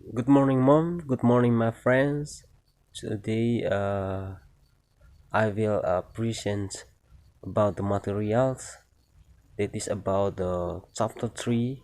Good morning, mom. Good morning, my friends. Today, I will present about the materials that is about the chapter 3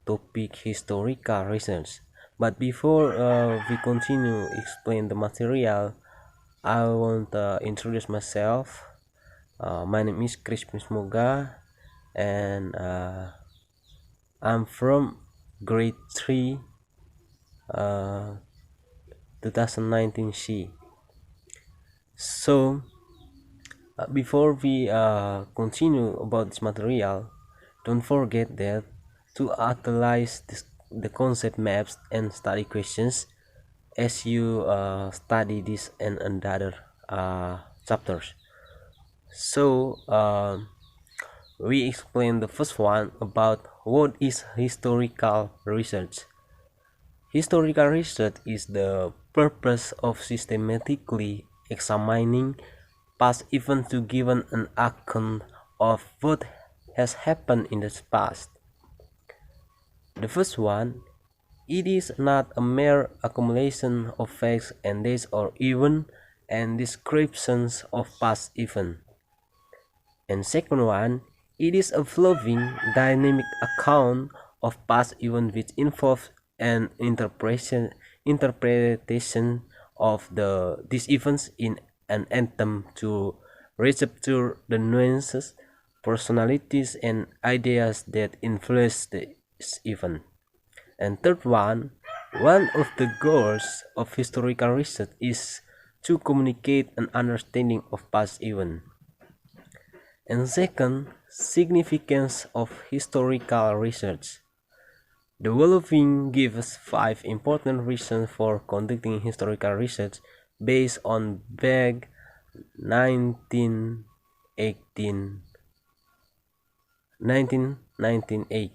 topic historical research. But before we continue explain the material, I want to introduce myself. My name is Krispinus Moga, and I'm from grade 3, 2019 C. So, before we continue about this material, don't forget that to utilize the concept maps and study questions as you study this and other chapters. So, we explain the first one about what is historical research. Historical research is the purpose of systematically examining past events to give an account of what has happened in the past. The first one, it is not a mere accumulation of facts and dates or even and descriptions of past events. And second one, it is a flowing, dynamic account of past events which involves an interpretation of these events in an attempt to recepture the nuances, personalities, and ideas that influence this event. And third one of the goals of historical research is to communicate an understanding of past events. And second, significance of historical research. The following gives five important reasons for conducting historical research based on Begg 1918 1998.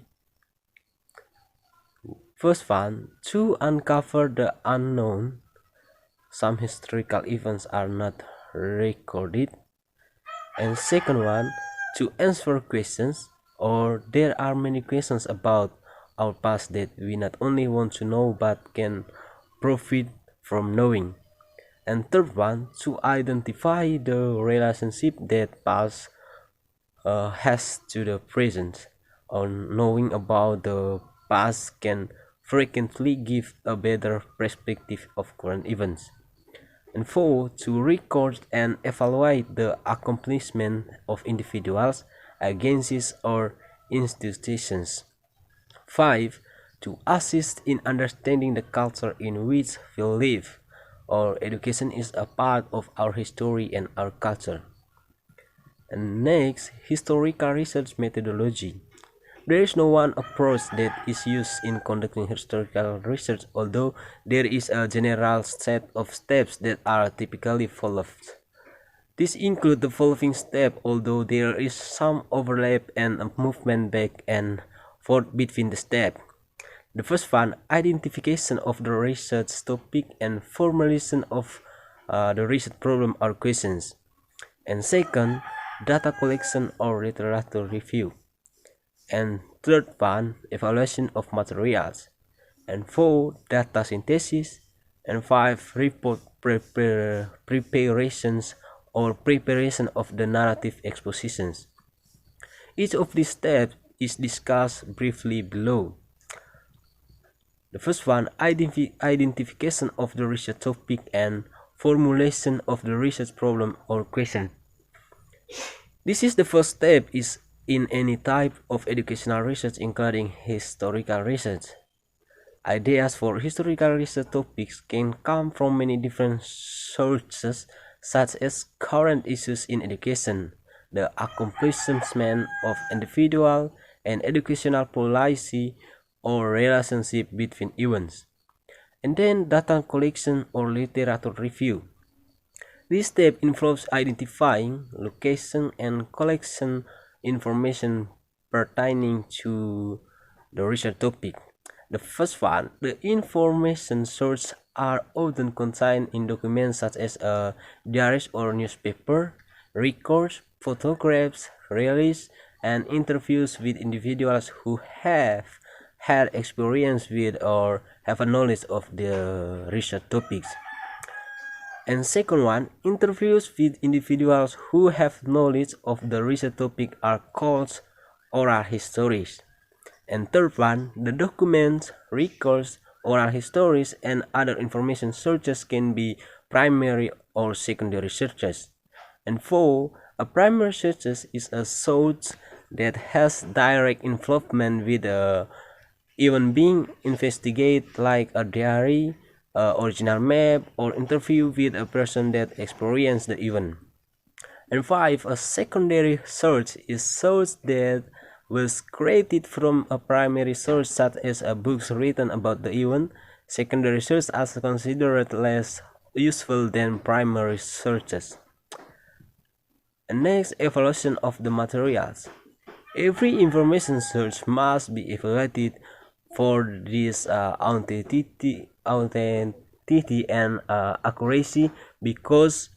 First one, to uncover the unknown. Some historical events are not recorded. And second one, to answer questions, or there are many questions about our past that we not only want to know but can profit from knowing. And third one, to identify the relationship that past has to the present, or knowing about the past can frequently give a better perspective of current events. And four, to record and evaluate the accomplishment of individuals, agencies, or institutions. Five, to assist in understanding the culture in which we live. Our education is a part of our history and our culture. And next, historical research methodology. There is no one approach that is used in conducting historical research, although there is a general set of steps that are typically followed. These include the following steps, although there is some overlap and a movement back and forth between the steps. The first one, identification of the research topic and formulation of the research problem or questions. And second, data collection or literature review. And third one, evaluation of materials. And four, data synthesis. And five, report preparations or preparation of the narrative expositions. Each of these steps is discussed briefly below. The first one, identification of the research topic and formulation of the research problem or question. This is the first step is in any type of educational research, including historical research. Ideas for historical research topics can come from many different sources, such as current issues in education, the accomplishment of individual and educational policy or relationship between events, and then data collection or literature review. This step involves identifying, location, and collection information pertaining to the research topic. The first one, the information sources are often contained in documents such as a diary or newspaper, records, photographs, releases, and interviews with individuals who have had experience with or have a knowledge of the research topics. And second one, interviews with individuals who have knowledge of the research topic are called oral histories. And third one, the documents, records, oral histories, and other information sources can be primary or secondary sources. And four, a primary source is a source that has direct involvement with a even being investigated, like a diary, original map, or interview with a person that experienced the event. And five, a secondary source is source that was created from a primary source, such as a books written about the event. Secondary sources are considered less useful than primary sources. And next, evaluation of the materials. Every information source must be evaluated for this authenticity and accuracy, because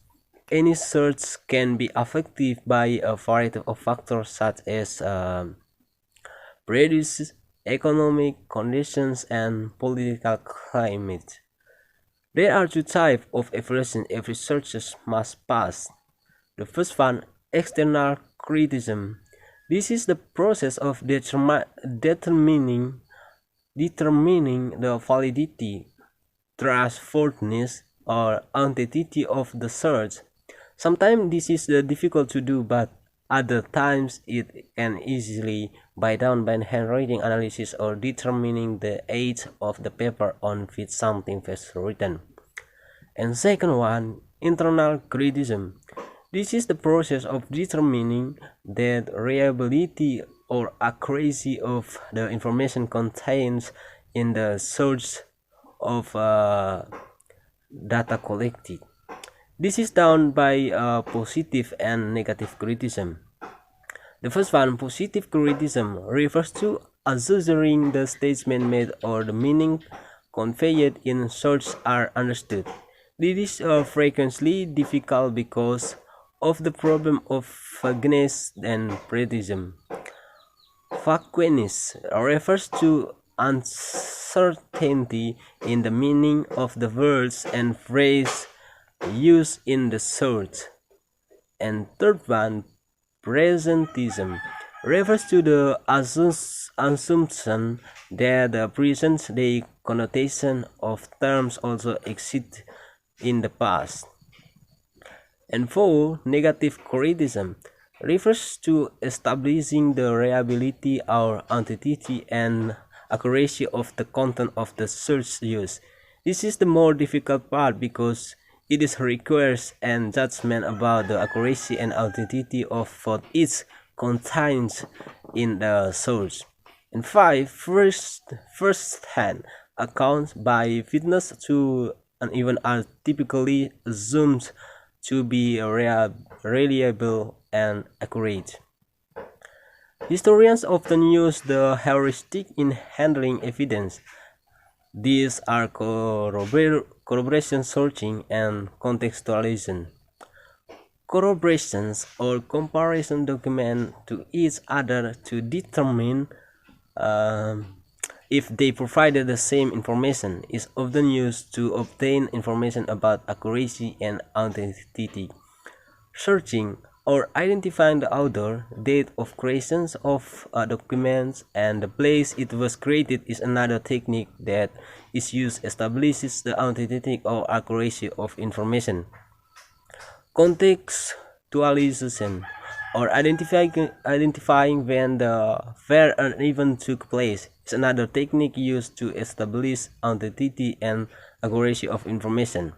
any search can be affected by a variety of factors such as prejudice, economic conditions, and political climate. There are two types of evaluation every searcher must pass. The first one, external criticism. This is the process of determining the validity, trustworthiness, or authenticity of the search. Sometimes this is difficult to do, but other times it can easily be done by handwriting analysis or determining the age of the paper on which something was written. And second one, internal criticism. This is the process of determining the reliability or accuracy of the information contained in the source of data collected. This is done by positive and negative criticism. The first one, positive criticism, refers to assessing the statement made or the meaning conveyed in source are understood. This is frequently difficult because of the problem of vagueness and precism. Vagueness refers to uncertainty in the meaning of the words and phrase used in the source. And third one, presentism, refers to the assumption that the present-day connotation of terms also exist in the past. And four, negative criticism, refers to establishing the reliability or authenticity and accuracy of the content of the search used. This is the more difficult part because it requires a judgment about the accuracy and authenticity of what is contained in the source. And five, first-hand accounts by witness to an event are typically assumed to be reliable and accurate. Historians often use the heuristic in handling evidence. These are corroboration searching and contextualization. Corroborations or comparison document to each other to determine if they provided the same information is often used to obtain information about accuracy and authenticity. Searching or identifying the author, date of creation of documents, and the place it was created is another technique that is used to establish the authenticity or accuracy of information. Contextualization, or identifying when where an event took place, is another technique used to establish authenticity and accuracy of information.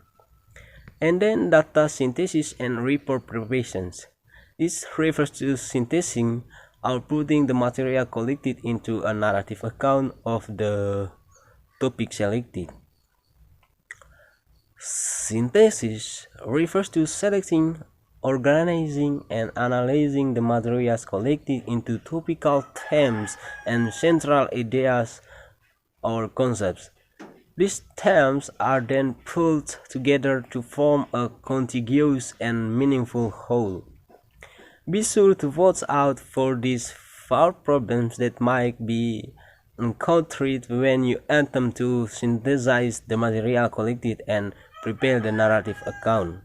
And then data synthesis and report preparations. This refers to synthesizing or putting the material collected into a narrative account of the topic selected. Synthesis refers to selecting, organizing, and analyzing the materials collected into topical themes and central ideas or concepts. These themes are then pulled together to form a contiguous and meaningful whole. Be sure to watch out for these far problems that might be encountered when you attempt to synthesize the material collected and prepare the narrative account.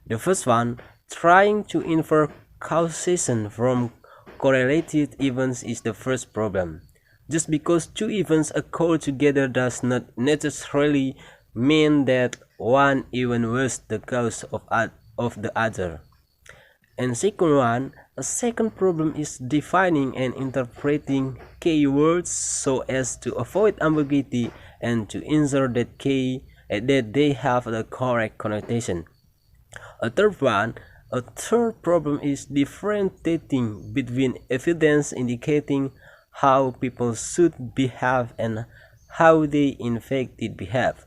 The first one, trying to infer causation from correlated events, is the first problem. Just because two events occur together does not necessarily mean that one event was the cause of the other. And second one, a second problem is defining and interpreting keywords so as to avoid ambiguity and to ensure that they have the correct connotation. A third one, a third problem is differentiating between evidence indicating how people should behave and how they in fact did behave.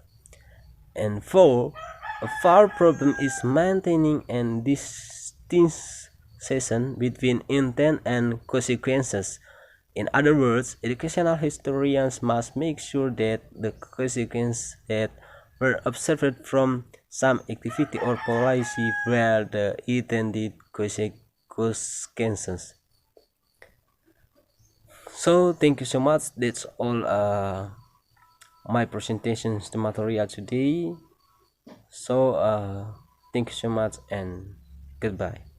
And four, a fourth problem is maintaining and distinction between intent and consequences. In other words, educational historians must make sure that the consequences that were observed from some activity or policy were the intended consequences. So thank you so much. That's all my presentations to material today. So thank you so much and goodbye.